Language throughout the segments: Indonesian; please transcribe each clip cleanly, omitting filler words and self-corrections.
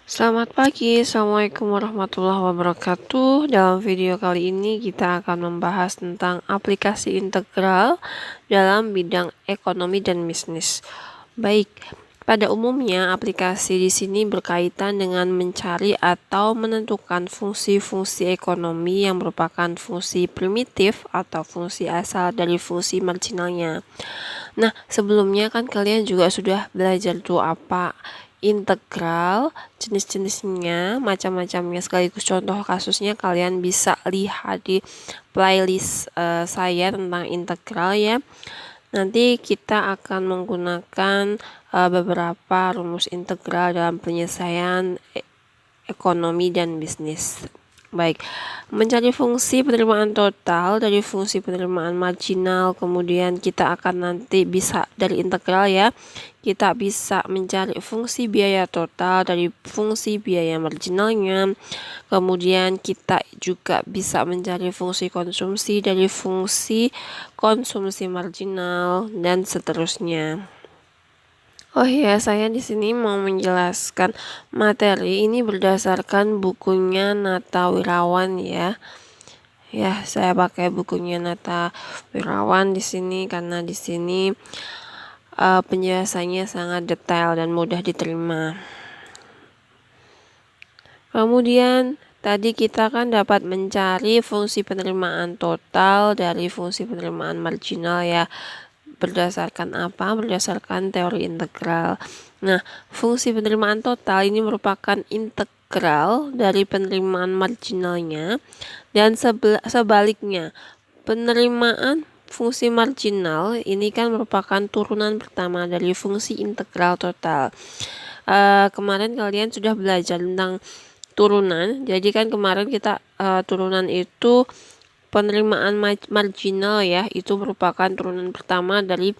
Selamat pagi, Assalamualaikum warahmatullahi wabarakatuh. Dalam video kali ini kita akan membahas tentang aplikasi integral dalam bidang ekonomi dan bisnis. Baik, pada umumnya aplikasi di sini berkaitan dengan mencari atau menentukan fungsi-fungsi ekonomi yang merupakan fungsi primitif atau fungsi asal dari fungsi marginalnya. Nah, sebelumnya kan kalian juga sudah belajar tuh apa integral, jenis-jenisnya, macam-macamnya, sekaligus contoh kasusnya kalian bisa lihat di playlist saya tentang integral ya. Nanti kita akan menggunakan beberapa rumus integral dalam penyelesaian ekonomi dan bisnis. Baik, mencari fungsi penerimaan total dari fungsi penerimaan marginal, kemudian kita akan nanti bisa dari integral ya, kita bisa mencari fungsi biaya total dari fungsi biaya marginalnya, kemudian kita juga bisa mencari fungsi konsumsi dari fungsi konsumsi marginal, dan seterusnya. Oh ya, saya di sini mau menjelaskan materi ini berdasarkan bukunya Nata Wirawan ya. Ya, saya pakai bukunya Nata Wirawan di sini karena di sini penjelasannya sangat detail dan mudah diterima. Kemudian tadi kita kan dapat mencari fungsi penerimaan total dari fungsi penerimaan marginal ya. Berdasarkan apa? Berdasarkan teori integral. Nah, fungsi penerimaan total ini merupakan integral dari penerimaan marginalnya, dan sebaliknya penerimaan fungsi marginal ini kan merupakan turunan pertama dari fungsi integral total. Kemarin kalian sudah belajar tentang turunan, jadi kan kemarin kita turunan itu penerimaan marginal ya, itu merupakan turunan pertama dari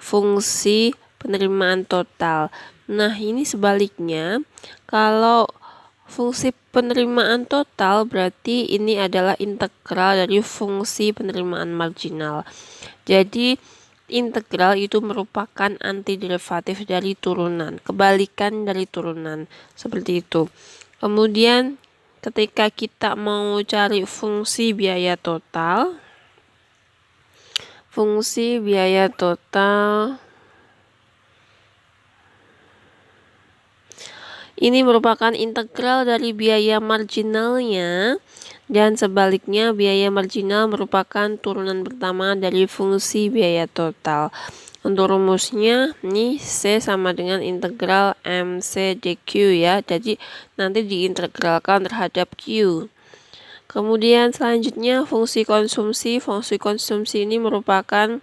fungsi penerimaan total. Nah, ini sebaliknya, kalau fungsi penerimaan total berarti ini adalah integral dari fungsi penerimaan marginal. Jadi integral itu merupakan antiderivatif dari turunan, kebalikan dari turunan, seperti itu. Kemudian ketika kita mau cari fungsi biaya total ini merupakan integral dari biaya marginalnya, dan sebaliknya biaya marginal merupakan turunan pertama dari fungsi biaya total. Untuk rumusnya, nih C sama dengan integral MC dQ ya, jadi nanti diintegralkan terhadap Q. Kemudian selanjutnya fungsi konsumsi. Fungsi konsumsi ini merupakan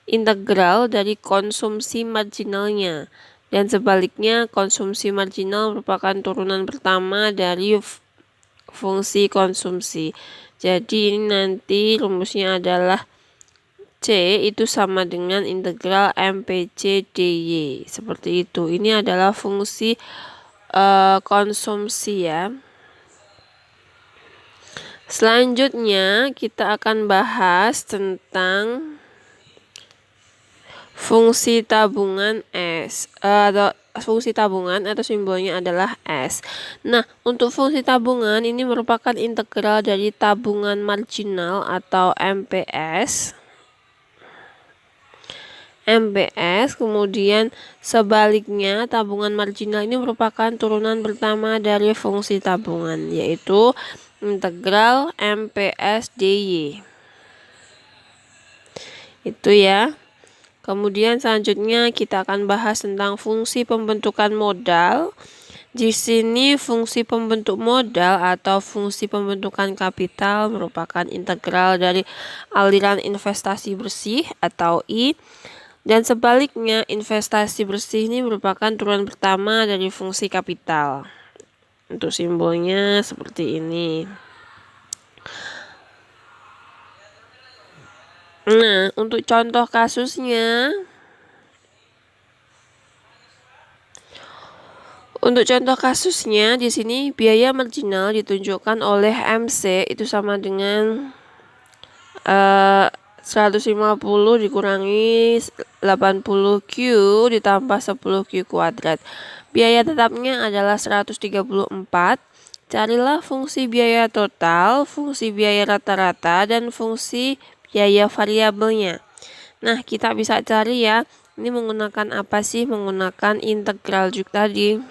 integral dari konsumsi marginalnya, dan sebaliknya konsumsi marginal merupakan turunan pertama dari fungsi konsumsi. Jadi ini nanti rumusnya adalah C itu sama dengan integral MPC DY, seperti itu. Ini adalah fungsi konsumsi ya. Selanjutnya kita akan bahas tentang fungsi tabungan S, atau fungsi tabungan atau simbolnya adalah S. Nah, untuk fungsi tabungan ini merupakan integral dari tabungan marginal atau MPS, kemudian sebaliknya tabungan marginal ini merupakan turunan pertama dari fungsi tabungan, yaitu integral MPS DY. Itu ya. Kemudian selanjutnya kita akan bahas tentang fungsi pembentukan modal. Di sini fungsi pembentuk modal atau fungsi pembentukan kapital merupakan integral dari aliran investasi bersih atau I, dan sebaliknya investasi bersih ini merupakan turunan pertama dari fungsi kapital. Untuk simbolnya seperti ini. Nah, untuk contoh kasusnya, di sini biaya marginal ditunjukkan oleh MC itu sama dengan 150 dikurangi 80Q ditambah 10Q kuadrat. Biaya tetapnya adalah 134. Carilah fungsi biaya total, fungsi biaya rata-rata, dan fungsi biaya variabelnya. Nah, kita bisa cari ya. Ini menggunakan apa sih? Menggunakan integral juga tadi.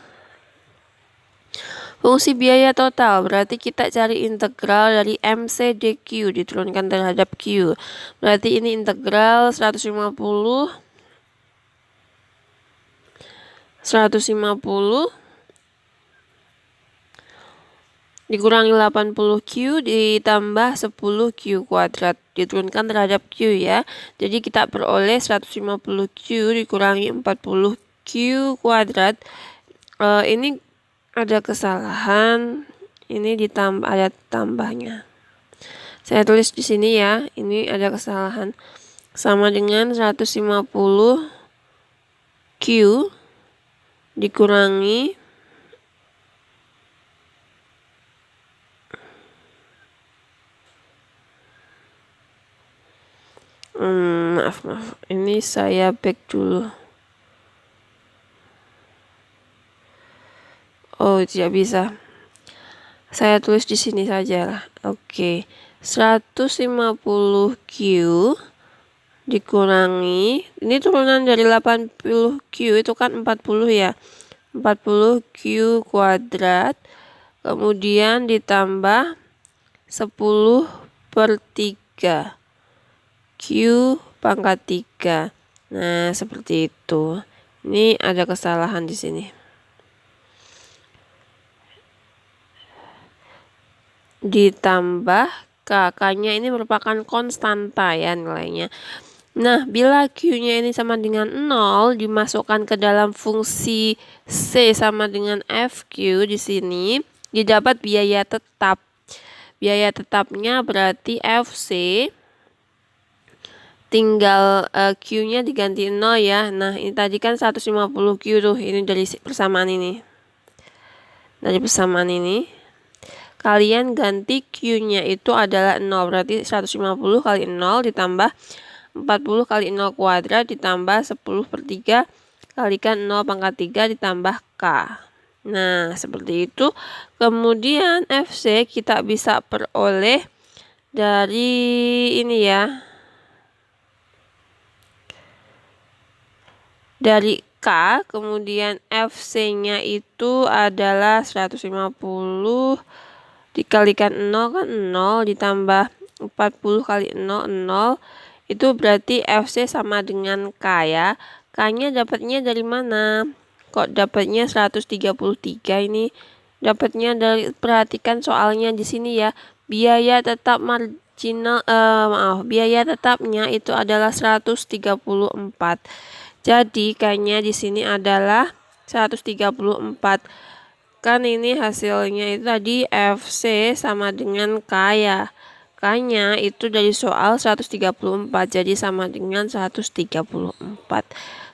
Fungsi biaya total berarti kita cari integral dari MC dQ diturunkan terhadap Q. Berarti ini integral 150 dikurangi 80Q ditambah 10Q kuadrat diturunkan terhadap Q ya. Jadi kita peroleh 150Q dikurangi 40Q kuadrat. Ini ada kesalahan, ini ditambah, ada tambahnya. Saya tulis di sini ya, ini ada kesalahan. Sama dengan 150Q dikurangi maaf, ini saya back dulu. Oh, tidak bisa. Saya tulis di sini saja lah. Oke. 150Q dikurangi, ini turunan dari 80Q itu kan 40 ya. 40Q kuadrat kemudian ditambah 10/3 Q pangkat 3. Nah, seperti itu. Ini ada kesalahan di sini. Ditambah K-nya ini merupakan konstanta ya nilainya. Nah, bila Q-nya ini sama dengan 0, dimasukkan ke dalam fungsi C sama dengan FQ di sini, didapat biaya tetap. Biaya tetapnya berarti FC tinggal Q-nya diganti 0 ya. Nah, ini tadi kan 150Q tuh, ini dari persamaan ini. Dari persamaan ini, kalian ganti Q-nya itu adalah 0, berarti 150 kali 0 ditambah 40 kali 0 kuadrat ditambah 10/3 kalikan 0 pangkat 3 ditambah K. Nah, seperti itu. Kemudian FC kita bisa peroleh dari ini ya. Dari K, kemudian FC-nya itu adalah 150 dikalikan 0 kan 0 ditambah 40 kali 0, 0. Itu berarti FC sama dengan K ya. K-nya dapatnya dari mana? Kok dapatnya 133 ini? Dapatnya dari, perhatikan soalnya di sini ya. Biaya tetap marginal, biaya tetapnya itu adalah 134. Jadi K-nya di sini adalah 134. Kan ini hasilnya itu tadi FC sama dengan K ya. K-nya itu dari soal 134, jadi sama dengan 134.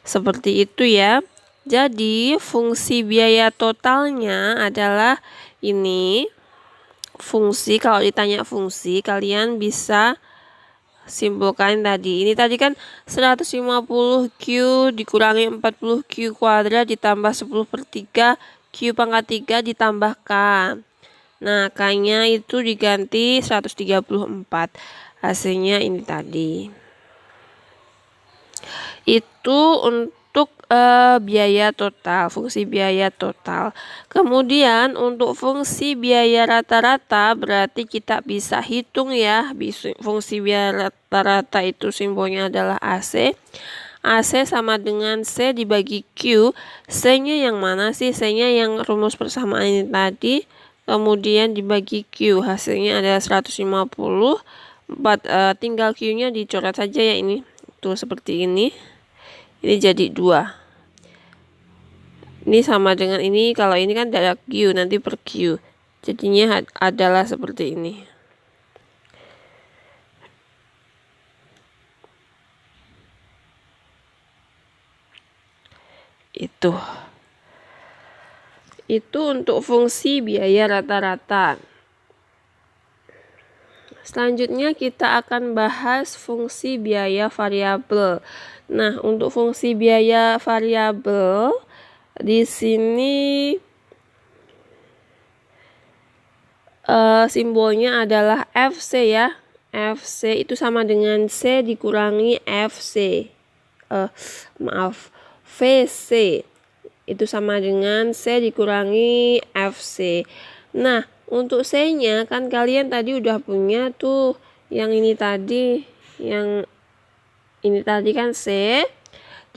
Seperti itu ya. Jadi fungsi biaya totalnya adalah ini. Fungsi, kalau ditanya fungsi, kalian bisa simpulkan tadi. Ini tadi kan 150Q dikurangi 40Q kuadrat ditambah 10/3 Q pangkat 3 ditambah K. Nah, K-nya itu diganti 134. Hasilnya ini tadi. Itu untuk biaya total, fungsi biaya total. Kemudian untuk fungsi biaya rata-rata berarti kita bisa hitung ya. Fungsi biaya rata-rata itu simbolnya adalah AC. AC sama dengan C dibagi Q. C-nya yang mana sih? C-nya yang rumus persamaan ini tadi. Kemudian dibagi Q. Hasilnya adalah 150. Tinggal Q-nya dicoret saja ya ini. Tuh seperti ini. Ini jadi 2. Ini sama dengan ini. Kalau ini kan ada Q, nanti per Q. Jadinya adalah seperti ini. Itu untuk fungsi biaya rata-rata. Selanjutnya kita akan bahas fungsi biaya variabel. Nah, untuk fungsi biaya variabel Di sini simbolnya adalah FC ya. FC itu sama dengan C dikurangi FC. VC itu sama dengan C dikurangi FC. Nah, untuk C-nya kan kalian tadi udah punya tuh yang ini tadi, yang ini tadi kan C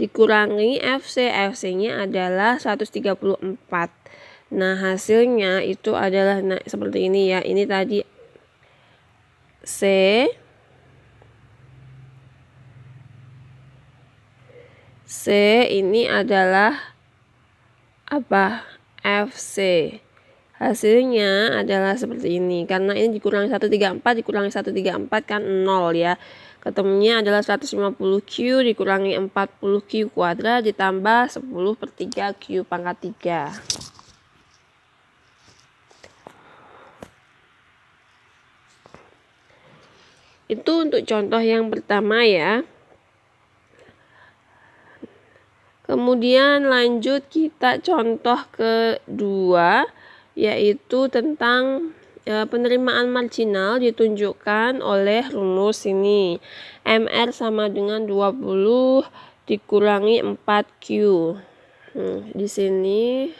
dikurangi FC. FC-nya adalah 134. Nah, hasilnya itu adalah seperti ini ya. Ini tadi C ini adalah apa? FC. Hasilnya adalah seperti ini. Karena ini dikurangi 134 dikurangi 134 kan 0 ya. Ketemunya adalah 150Q dikurangi 40Q kuadrat ditambah 10/3 Q pangkat 3. Itu untuk contoh yang pertama ya. Kemudian lanjut kita contoh kedua, yaitu tentang penerimaan marginal ditunjukkan oleh rumus ini. MR sama dengan 20 dikurangi 4Q. Di sini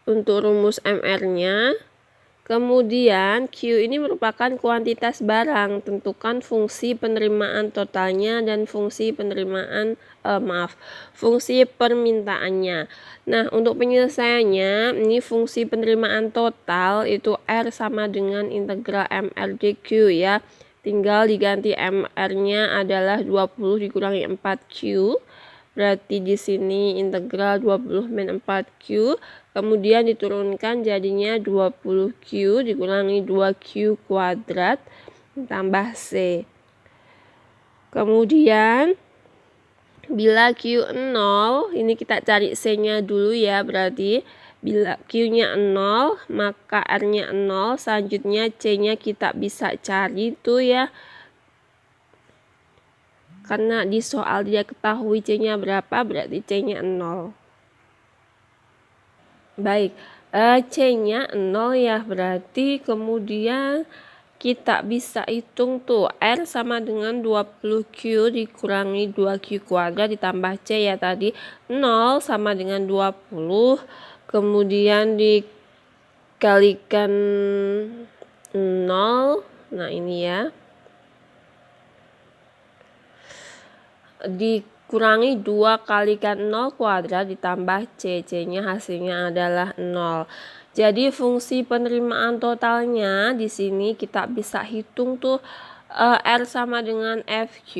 untuk rumus MR-nya. Kemudian Q ini merupakan kuantitas barang. Tentukan fungsi penerimaan totalnya dan fungsi penerimaan fungsi permintaannya. Nah, untuk penyelesaiannya ini fungsi penerimaan total itu R sama dengan integral MR dQ ya. Tinggal diganti MR-nya adalah 20 dikurangi 4Q. Berarti di sini integral 20 min 4Q. Kemudian diturunkan jadinya 20Q dikurangi 2Q kuadrat tambah C. Kemudian bila Q 0, ini kita cari C-nya dulu ya. Berarti bila Q-nya 0, maka R-nya 0. Selanjutnya C-nya kita bisa cari tuh ya. Karena di soal dia ketahui C-nya berapa, berarti C-nya 0. Baik, C-nya 0 ya, berarti kemudian kita bisa hitung tuh R sama dengan 20Q dikurangi 2Q kuadrat ditambah C ya tadi. 0 sama dengan 20, kemudian dikalikan 0. Nah ini ya, dikurangi 2 kalikan 0 kuadrat ditambah C. C-nya hasilnya adalah 0. Jadi fungsi penerimaan totalnya di sini kita bisa hitung tuh R sama dengan FQ,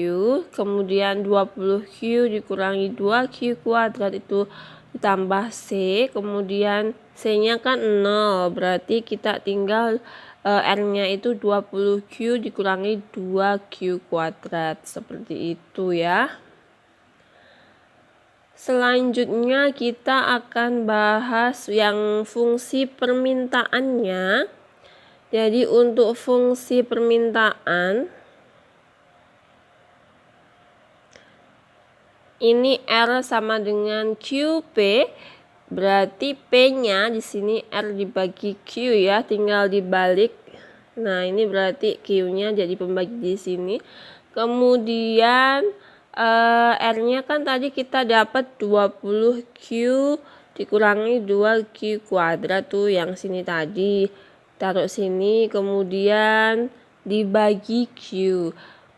kemudian 20Q dikurangi 2Q kuadrat itu ditambah C, kemudian C-nya kan 0, berarti kita tinggal R-nya itu 20Q dikurangi 2Q kuadrat, seperti itu ya. Selanjutnya kita akan bahas yang fungsi permintaannya. Jadi untuk fungsi permintaan ini R sama dengan QP. Berarti P-nya di sini R dibagi Q ya, tinggal dibalik. Nah, ini berarti Q-nya jadi pembagi di sini. Kemudian R-nya kan tadi kita dapat 20Q dikurangi 2Q kuadrat tuh yang sini tadi. Taruh sini, kemudian dibagi Q.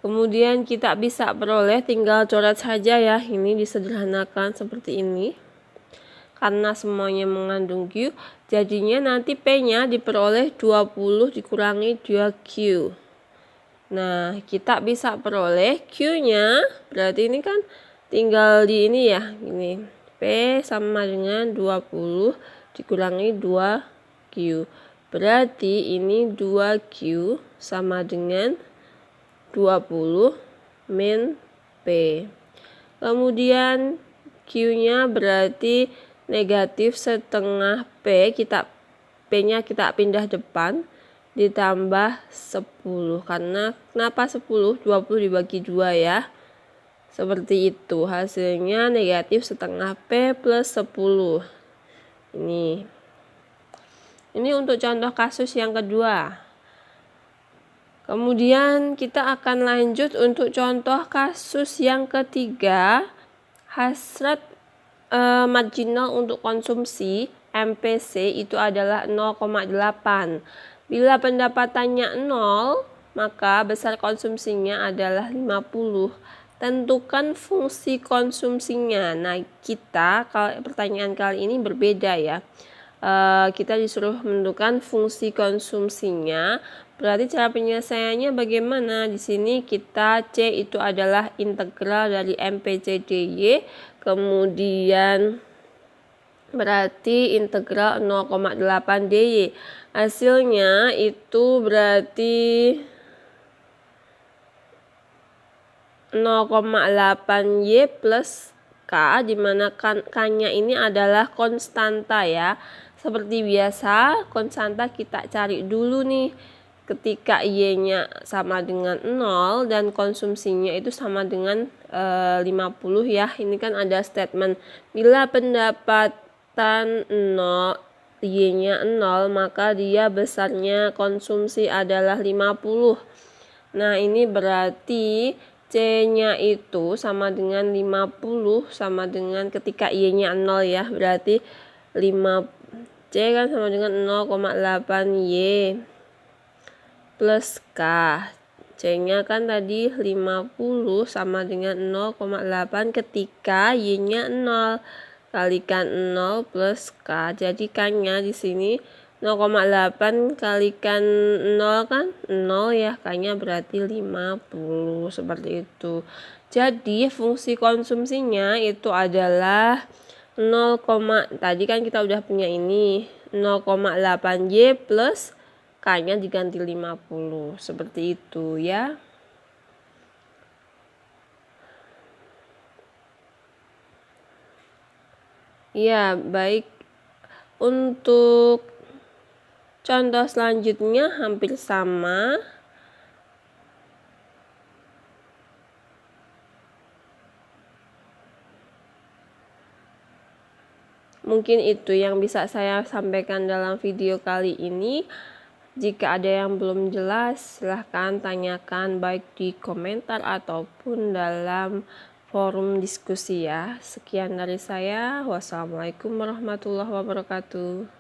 Kemudian kita bisa peroleh, tinggal coret saja ya. Ini disederhanakan seperti ini. Karena semuanya mengandung Q, jadinya nanti P-nya diperoleh 20 dikurangi 2Q. Nah, kita bisa peroleh Q-nya, berarti ini kan tinggal di ini ya, ini. P sama dengan 20 dikurangi 2Q. Berarti ini 2Q sama dengan 20 min P. Kemudian Q-nya berarti negatif setengah P, P-nya kita pindah depan, ditambah 10. Karena kenapa 10? 20 dibagi 2 ya. Seperti itu, hasilnya negatif setengah P plus 10. Ini untuk contoh kasus yang kedua. Kemudian kita akan lanjut untuk contoh kasus yang ketiga. Hasrat marginal untuk konsumsi MPC itu adalah 0,8. Bila pendapatannya 0, maka besar konsumsinya adalah 50. Tentukan fungsi konsumsinya. Nah, pertanyaan kali ini berbeda ya. Kita disuruh menentukan fungsi konsumsinya. Berarti cara penyelesaiannya bagaimana? Di sini kita C itu adalah integral dari MPCDY, kemudian berarti integral 0,8 dy. Hasilnya itu berarti 0,8 y plus K, dimana K-nya ini adalah konstanta ya. Seperti biasa, konstanta kita cari dulu nih. Ketika Y-nya sama dengan 0 dan konsumsinya itu sama dengan 50 ya. Ini kan ada statement bila pendapatan 0, Y-nya 0, maka dia besarnya konsumsi adalah 50. Nah, ini berarti C-nya itu sama dengan 50 sama dengan ketika Y-nya 0 ya. Berarti C kan sama dengan 0,8 Y plus K. C-nya kan tadi 50 sama dengan 0,8 ketika Y-nya 0. Kalikan 0 plus K. Jadi K-nya di sini 0,8 kalikan 0 kan 0 ya. K-nya berarti 50. Seperti itu. Jadi fungsi konsumsinya itu adalah 0, tadi kan kita udah punya ini 0,8 Y plus K-nya diganti 50. Seperti itu ya. Ya, baik. Untuk contoh selanjutnya hampir sama. Mungkin itu yang bisa saya sampaikan dalam video kali ini. Jika ada yang belum jelas, silahkan tanyakan baik di komentar ataupun dalam forum diskusi ya. Sekian dari saya. Wassalamualaikum warahmatullahi wabarakatuh.